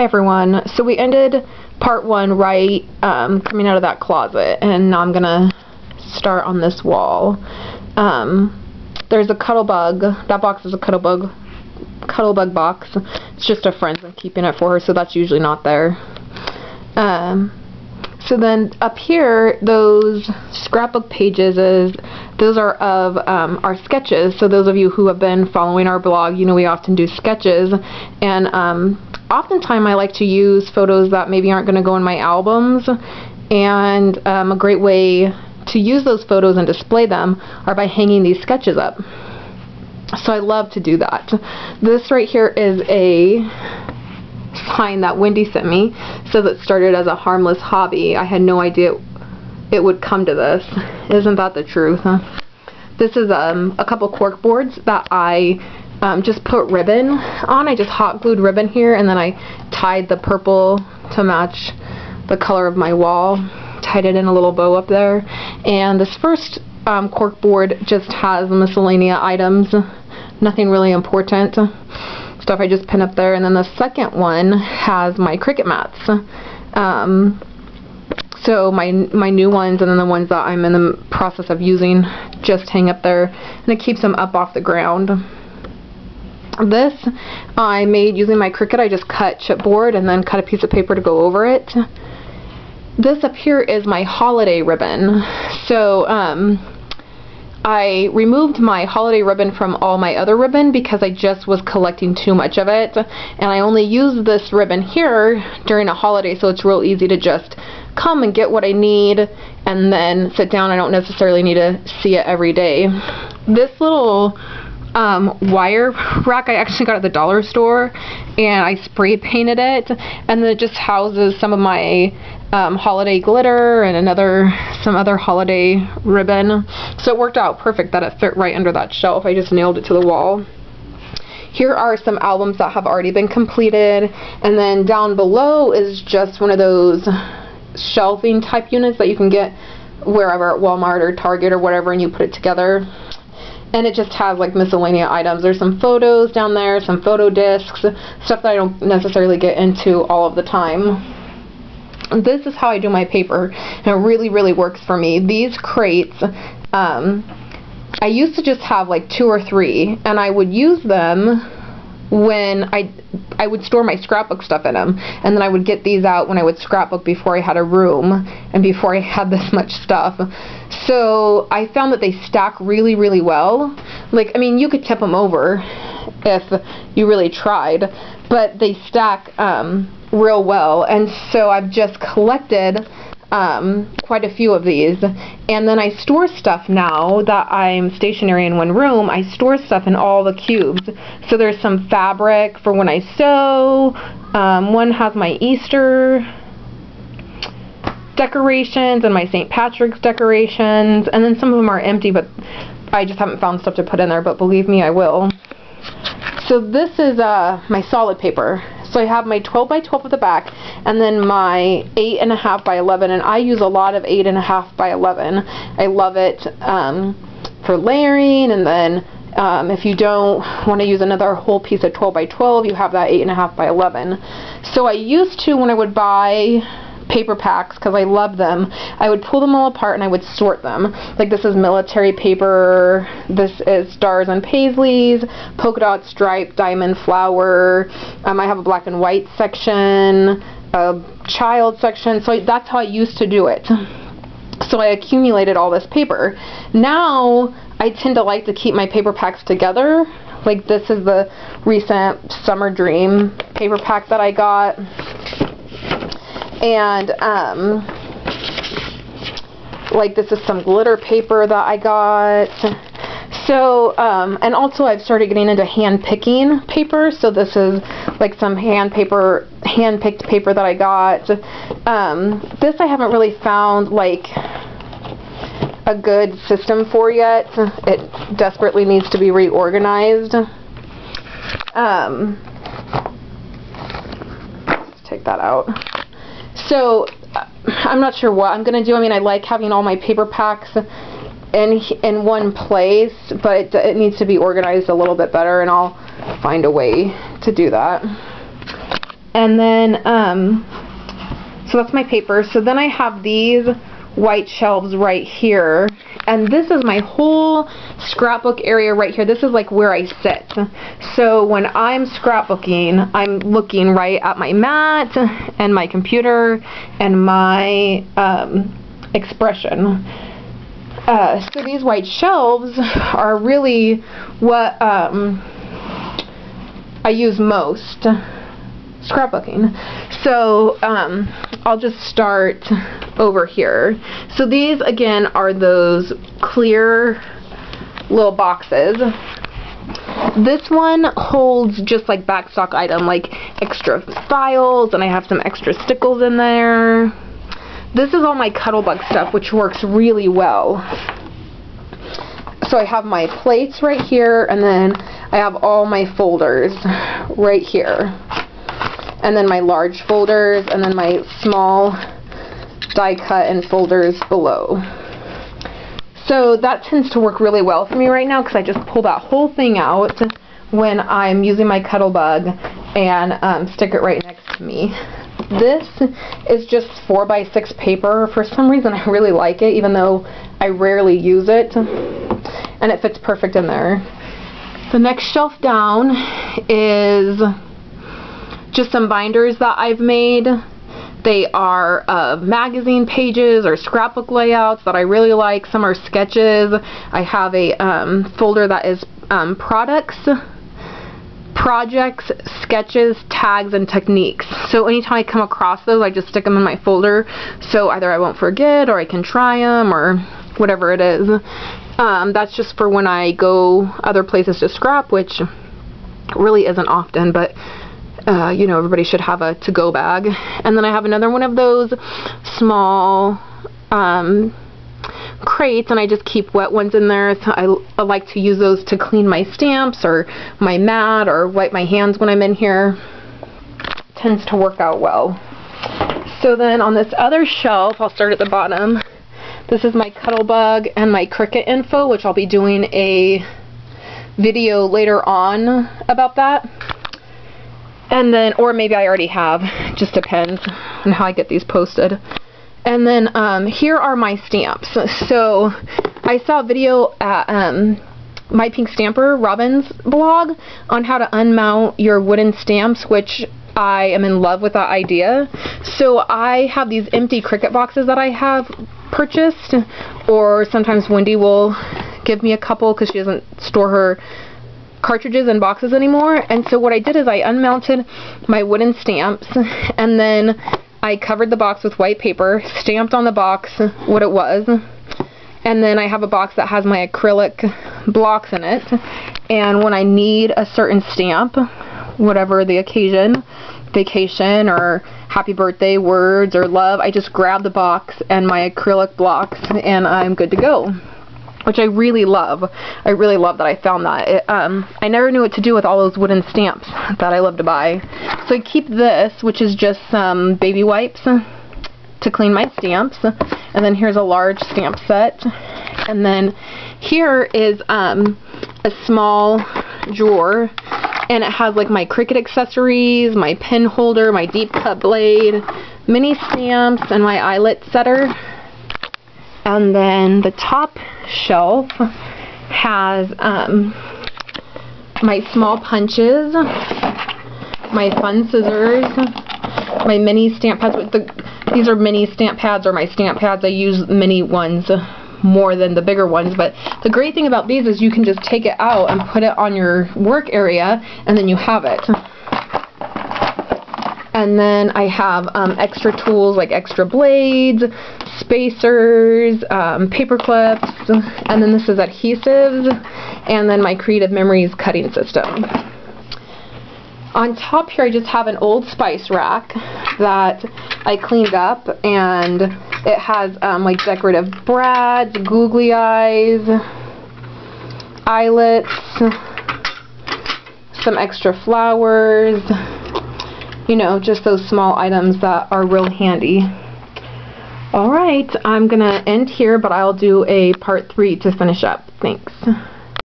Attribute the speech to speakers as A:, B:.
A: Hi everyone. So we ended part one right coming out of that closet, and now I'm gonna start on this wall. There's a Cuttlebug. That box is a Cuttlebug box. It's just a friend. I'm keeping it for her, so that's usually not there. So then up here, those scrapbook pages, those are of our sketches. So those of you who have been following our blog, you know we often do sketches, and oftentimes I like to use photos that maybe aren't going to go in my albums, and a great way to use those photos and display them are by hanging these sketches up. So I love to do that. This right here is a sign that Wendy sent me. So that started as a harmless hobby. I had no idea it would come to this. Isn't that the truth, huh? This is a couple cork boards that I just put ribbon on. I just hot glued ribbon here, and then I tied the purple to match the color of my wall. Tied it in a little bow up there. And this first cork board just has miscellaneous items. Nothing really important. Stuff I just pin up there. And then the second one has my Cricut mats. So my new ones, and then the ones that I'm in the process of using, just hang up there, and it keeps them up off the ground. This I made using my Cricut. I just cut chipboard and then cut a piece of paper to go over it. This up here is my holiday ribbon. So I removed my holiday ribbon from all my other ribbon because I just was collecting too much of it, and I only use this ribbon here during a holiday, so it's real easy to just come and get what I need and then sit down. I don't necessarily need to see it every day. This little wire rack I actually got at the dollar store, and I spray painted it, and then it just houses some of my holiday glitter and some other holiday ribbon. So it worked out perfect that it fit right under that shelf. I just nailed it to the wall. Here are some albums that have already been completed, and then down below is just one of those shelving type units that you can get wherever at Walmart or Target or whatever, and you put it together. And it just has like miscellaneous items. There's some photos down there, some photo discs, stuff that I don't necessarily get into all of the time. This is how I do my paper, and it really works for me. These crates, I used to just have like 2 or 3, and I would use them when I would store my scrapbook stuff in them, and then I would get these out when I would scrapbook before I had a room and before I had this much stuff. So I found that they stack really well. Like, I mean, you could tip them over if you really tried, but they stack real well, and so I've just collected quite a few of these, and then I store stuff now that I'm stationary in one room. I store stuff in all the cubes. So there's some fabric for when I sew. One has my Easter decorations and my St. Patrick's decorations, and then some of them are empty, but I just haven't found stuff to put in there, but believe me, I will. So this is my solid paper. So I have my 12 by 12 at the back, and then my 8.5 by 11, and I use a lot of 8.5 by 11. I love it for layering, and then if you don't want to use another whole piece of 12 by 12, you have that 8.5 by 11. So I used to, when I would buy paper packs, because I love them, I would pull them all apart and I would sort them. Like, this is military paper, this is stars and paisleys, polka dot, stripe, diamond, flower. I have a black and white section, a child section. So that's how I used to do it. So I accumulated all this paper. Now I tend to like to keep my paper packs together. Like, this is the recent Summer Dream paper pack that I got. And like, this is some glitter paper that I got. So and also I've started getting into hand picking paper. So this is like some hand picked paper that I got. This I haven't really found like a good system for yet. It desperately needs to be reorganized. Let's take that out. So I'm not sure what I'm going to do. I mean, I like having all my paper packs in one place, but it needs to be organized a little bit better, and I'll find a way to do that. And then, so that's my paper. So then I have these white shelves right here, and this is my whole scrapbook area right here. This is like where I sit. So when I'm scrapbooking, I'm looking right at my mat and my computer and my expression. So these white shelves are really what I use most scrapbooking. So I'll just start over here. So these again are those clear little boxes. This one holds just like backstock item, like extra files, and I have some extra stickles in there. This is all my Cuttlebug stuff, which works really well. So I have my plates right here, and then I have all my folders right here. And then my large folders, and then my small die cut and folders below. So that tends to work really well for me right now, because I just pull that whole thing out when I'm using my Cuttlebug and stick it right next to me. This is just 4x6 paper. For some reason I really like it, even though I rarely use it, and it fits perfect in there. The next shelf down is just some binders that I've made. They are magazine pages or scrapbook layouts that I really like. Some are sketches. I have a folder that is products, projects, sketches, tags, and techniques. So anytime I come across those, I just stick them in my folder, so either I won't forget or I can try them or whatever it is. That's just for when I go other places to scrap, which really isn't often, but you know, everybody should have a to-go bag. And then I have another one of those small crates, and I just keep wet ones in there. So I like to use those to clean my stamps or my mat or wipe my hands when I'm in here. Tends to work out well. So then on this other shelf, I'll start at the bottom. This is my Cuttlebug and my Cricut info, which I'll be doing a video later on about that. And then, or maybe I already have, just depends on how I get these posted. And then here are my stamps. So I saw a video at My Pink Stamper, Robin's blog, on how to unmount your wooden stamps, which I am in love with that idea. So I have these empty Cricut boxes that I have purchased, or sometimes Wendy will give me a couple because she doesn't store her cartridges and boxes anymore. And so what I did is I unmounted my wooden stamps, and then I covered the box with white paper, stamped on the box what it was, and then I have a box that has my acrylic blocks in it, and when I need a certain stamp, whatever the occasion, vacation or happy birthday, words, or love, I just grab the box and my acrylic blocks and I'm good to go. Which I really love. I really love that I found that. I never knew what to do with all those wooden stamps that I love to buy. So I keep this, which is just some baby wipes to clean my stamps. And then here's a large stamp set. And then here is a small drawer. And it has like my Cricut accessories, my pen holder, my deep cut blade, mini stamps, and my eyelet setter. And then the top shelf has my small punches, my fun scissors, my mini stamp pads. These are mini stamp pads, or my stamp pads. I use mini ones more than the bigger ones, but the great thing about these is you can just take it out and put it on your work area, and then you have it. And then I have extra tools like extra blades, spacers, paper clips, and then this is adhesives, and then my Creative Memories cutting system. On top here I just have an old spice rack that I cleaned up, and it has like decorative brads, googly eyes, eyelets, some extra flowers, you know, just those small items that are real handy. Alright, I'm gonna end here, but I'll do a part 3 to finish up. Thanks.